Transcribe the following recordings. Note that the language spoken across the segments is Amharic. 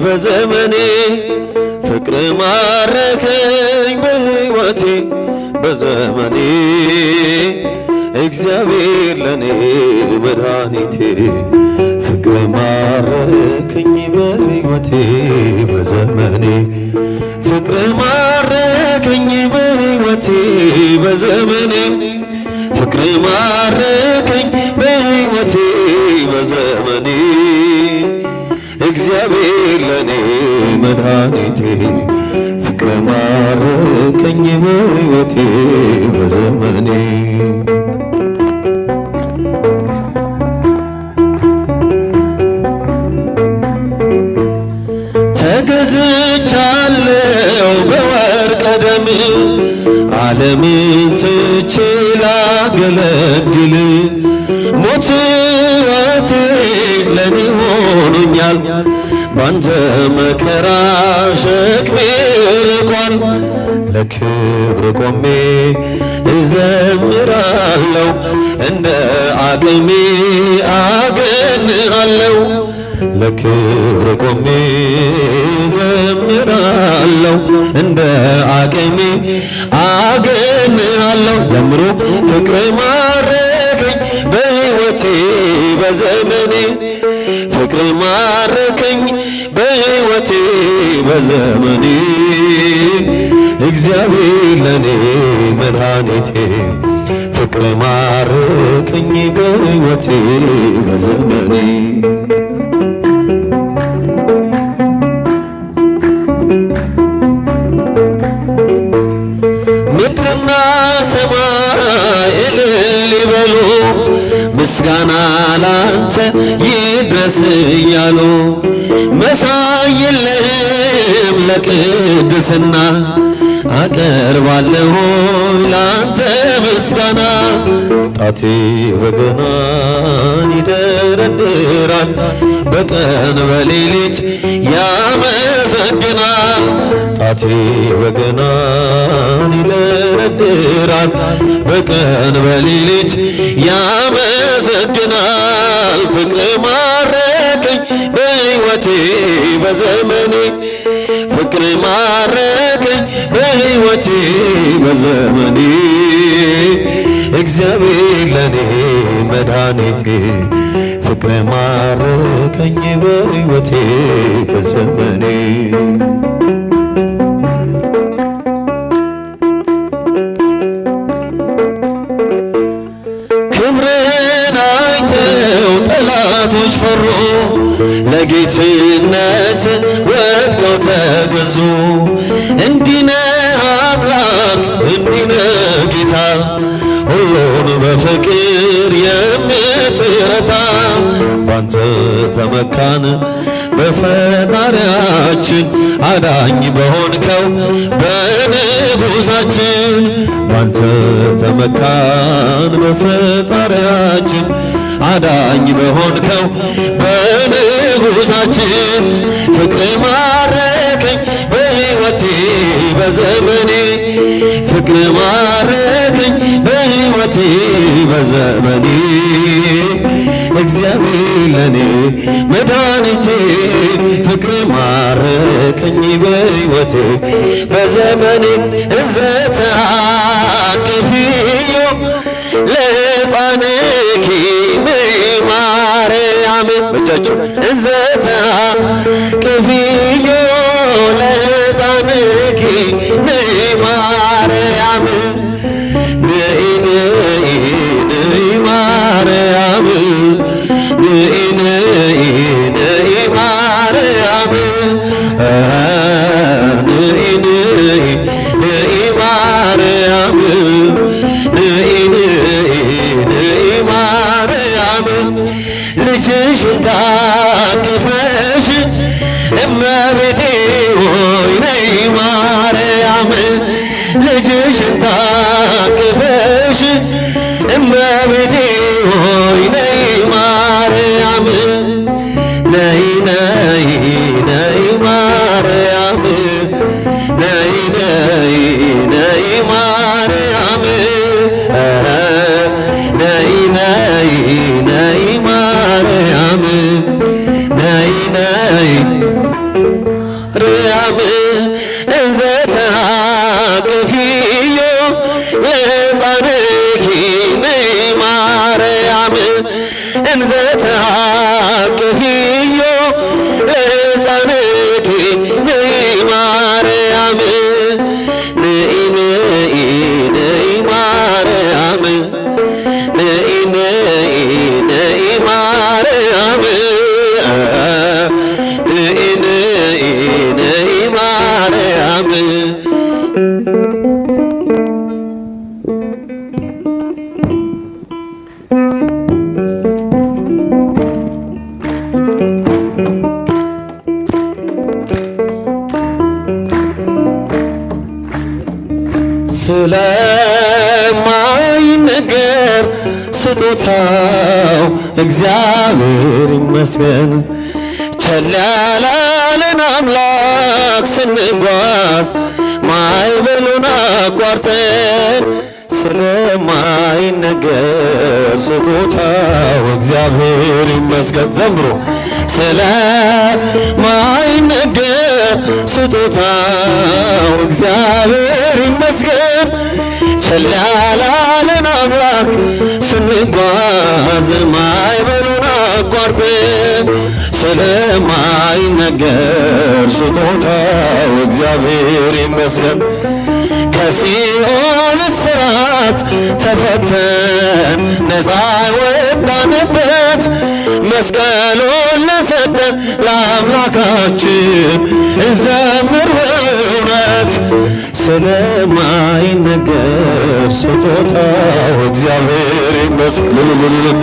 በዘመኔ ፍቅር ማረከኝ በሕይወቴ በዘመኔ እግዚአብሔር ለኔ መድኃኒቴ ፍቅር ማረከኝ በሕይወቴ በዘመኔ ፍቅር ማረከኝ በሕይወቴ በዘመኔ ፍቅር ማረከኝ በሕይወቴ በዘመኔ እግዚአብሔር ለኔ መድኃኒቴ ፍቅር ማረከኝ በሕይወቴ በዘመኔ ተገዝቻለሁ በወርቀ ደም ዓለምን ትቼ ላገለግል ሞት ሕይወቴ ለኔ ሆኖኛል ባንተ መከራ ሸክሜ ርቋል ለክብር ቆሜ እዘምራለሁ እንደ አቅሜ አገንሃለሁ ለክብር ቆሜ እዘምራለሁ እንደ አቅሜ አገንሃለሁ ዘምሮ ፍቅር ማረከኝ በሕይወቴ በዘመኔ ፍቅር ማረከኝ በሕይወቴ በዘመኔ እግዚአብሔር ለኔ መድኃኒቴ ፍቅር ማረከኝ በሕይወቴ በዘመኔ ምድርና ሰማይ እልል ይበሉ ምስጋና ላንተ ይድረስ እያሉ መሳይ የለህም ለቅድስና አቀርባለሁ ላንተ ምስጋና ጣቴ በገናን ይደረድራል በቀን በሌሊት ያመሰግናል ጣቴ በገናን ይደረድራል በቀን በሌሊት ያመሰግናል ፍቅር ማረከኝ በሕይወቴ በዘመኔ ፍቅር ማረከኝ በሕይወቴ በዘመኔ እግዚአብሔር ለኔ መድኃኒቴ ፍቅር ማረከኝ በሕይወቴ በዘመኔ ክብርን አይተው ጠላቶች ፈሩ ለጌትነት ወድቀው ተገዙ እንዲህ ነህ አምላክ እንዲህ ነህ ጌታ ሁሉን በፍቅር የምትረታ ባንተ ተመካን በፈጣሪያችን አዳኝ በሆንከው በንጉሳችን ባንተ ተመካን በፈጣሪያችን አዳኝ በሆንከው በንጉሳችን ፍቅር ማረከኝ በሕይወቴ በዘመኔ ፍቅር ማረከኝ በሕይወቴ በዘመኔ እግዚአብሔር ለኔ መድኃኒቴ ፍቅር ማረከኝ በሕይወቴ በዘመኔ እንዘተአቅፍዮ ለሕፃንኪ ማርያም በእጃችሁ እንዘተአቅፍዮ ለሕፃንኪ ማርያም ነይ ነይ ነይ ማርያም ነይ ነይ ነይ ማርያም ነይ ነይ ነይ ማርያም ነይ ነይ ነይ ማርያም ልጅሽን ታቅፈሽ እመቤቴ ሆይ ነይ ማርያም ልጅሽን ታቅፈሽ እመቤቴ ሆይ ነይ ማርያም ነይ ነይ ነይ ማርያም ነይ ነይ ነይ ማርያም ነይ ነይ ነይ ማርያም ነይ ነይ እንዘ ተሐቅፊዮ ለሕፃንኪ ነይ ማርያም ነይ ነይ ነይ ማርያም ነይ ነይ ነይ ማርያም ነይ ነይ ነይ ማርያም ስለማይነገር ስጦታው እግዚአብሔር ይመስገን። ቸል ያላለን አምላክ ስንጓዝ ማዕበሉን አቋርጠን ስለማይነገር ስጦታው እግዚአብሔር ይመስገን። ዘምሮ ስለማይነገር ስጦታው እግዚአብሔር ይመስገን። ቸል ያላለን አምላክ ስንጓዝ ማዕበሉን አቋርጠን ስለማይነገር ስጦታው እግዚአብሔር ይመስገን። ከሲኦል እስራት ተፈተን ነፃ ወጣንበት መስቀሉን ለሰጠን ለአምላካችን እንዘምር በእውነት ስለማይነገር ስጦታው እግዚአብሔር ይመስገን።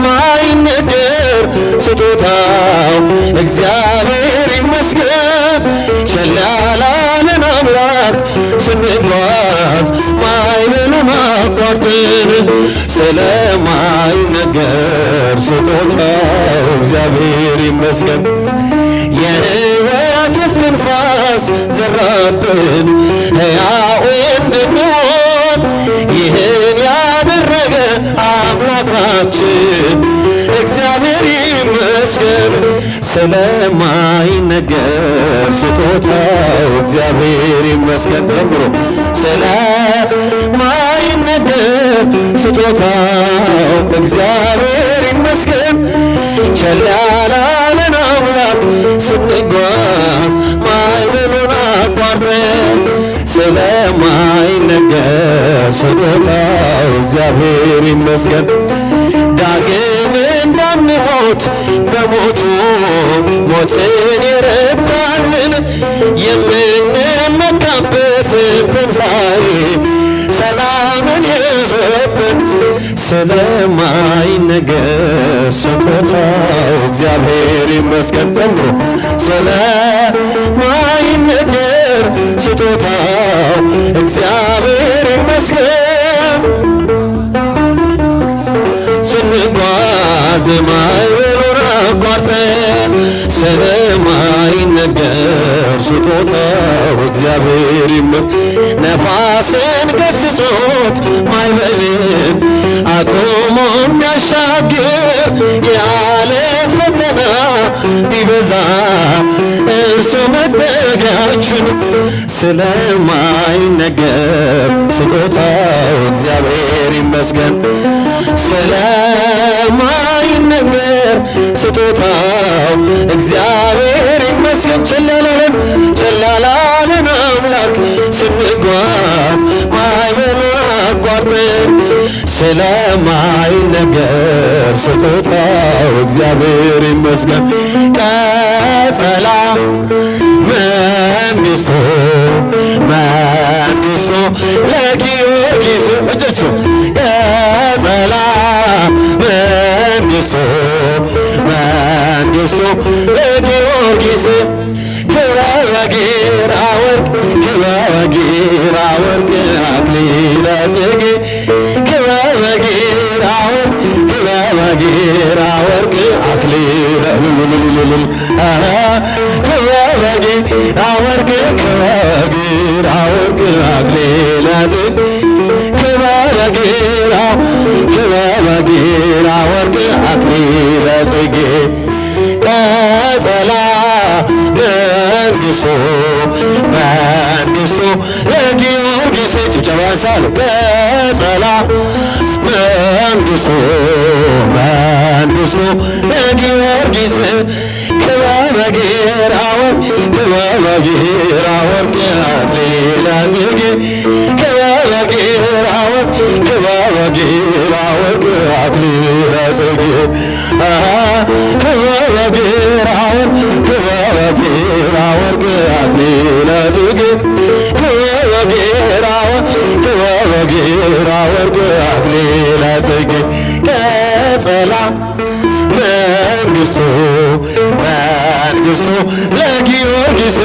ስለማይነገር ስጦታው እግዚአብሔር ይመስገን። ቸል ያላለን አምላክ ስንጓዝ ማዕበሉን አቋርጠን ስለማይነገር ስጦታው እግዚአብሔር ይመስገን። የሕይወት እስትንፋስ ዘራብን ሕያው እንድንሆን ይህን ያደረገ አምላካችን እግዚአብሔር ይመስገን። ስለማይነገር ስጦታው እግዚአብሔር ይመስገን። ዘምሮ ስለማይነገር ስጦታው እግዚአብሔር ይመስገን። ቸል ያላለን አምላክ ስንጓዝ ማዕበሉን አቋርጠን ስለማይነገር ስጦታው እግዚአብሔር ይመስገን። ዳግም እንዳንሞት በሞቱ ሞትን የረታልን የምንመካበትን ትንሣኤ ሰላምን የሰጠን ስለማይነገር ስጦታው እግዚአብሔር ይመስገን። ዘምሮ ስለማይነገር ስጦታው እግዚአብሔር ይመስገን። ስንጓዝ ማዕበሉን አቋርጠን ስለማይነገር ስጦታው እግዚአብሔር ይመስገን። ነፋስን ገስጾት ማዕበልን አቁሞ የሚያሻግር ያለ ፈተና ቢበዛ እርሱ መጠጊያችን ስለማይነገር ስጦታው እግዚአብሔር ይመስገን። ስለማይነገር ስጦታው እግዚአብሔር ይመስገን። ቸል ያላለን አምላክ ስንጓዝ ማዕበሉን አቋርጠን ስለማይነገር ስጦታው እግዚአብሔር ይመስገን። ቀጸላ መንግሥቱ መንግሥቱ ለጊዮርጊስ እጆቹ ቀጸላ መንግሥቱ መንግሥቱ ለጊዮርጊስ ክበበጌራ ወርቅ ክበበጌራ ወርቅ አክሊለ ጽጌ ክበበጌራ ወርቅ ክበበጌራ ወርቅ አክሊለ ክበበጌራ ወርቅ ክበበጌራ ወርቅ አክሊለ ጽጌ ክበበጌራ ወርቅ አክሊለ ጽጌ ቀጸላ መንግሥቱ መንግሥቱ ለጊዮርጊስ ጭብጨባ ያንሳል። ቀጸላ መንግሥቱ መንግሥቱ ለጊዮርጊስ ክበበ ጌራ ወርቅ ክበበ ጌራ ወርቅ አክሊለ ጽጌ ክበበ ጌራ ወርቅ ክበበ ጌራ ወርቅ አክሊለ ጽጌ ክበበ ጌራ ወርቅ ክበበ ጌራ ወርቅ አክሊለ ጽጌ ክበበ ጌራ ወርቅ ክበበ ጌራ ወርቅ አክሊለ ጽጌ ቀጸላ መንግሥቱ መንግሥቱ ለጊዮርጊስ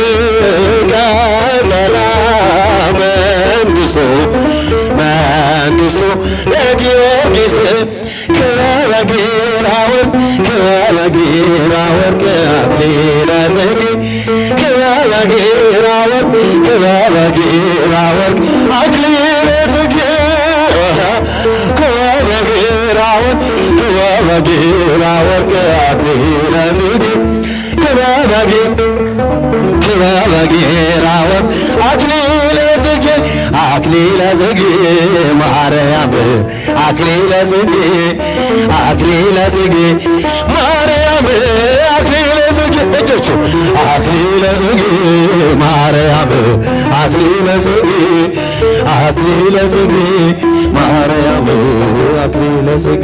ቀጸላ መንግሥቱ መንግሥቱ ለጊዮርጊስ ክበበ ጌራ ወርቅ ክበበ ጌራ ወርቅ አክሊለ ጽጌ ክበበ ጌራ ወርቅ ክበበ ጌራ ወርቅ አክሊለ ጽጌ ክበበ ጌራ ወርቅ ክበበ ጌራ ወርቅ አክሊለ ጽጌ ክበበ ጌራ ወርቅ አክሊለ ጽጌ አክሊለ ጽጌ ማርያም አክሊለ ጽጌ አክሊለ ጽጌ ማርያም አክሊለ ጽጌ እጆቹ አክሊለ ጽጌ ማርያም አክሊለ ጽጌ አክሊለ ጽጌ ማርያም አክሊለ ጽጌ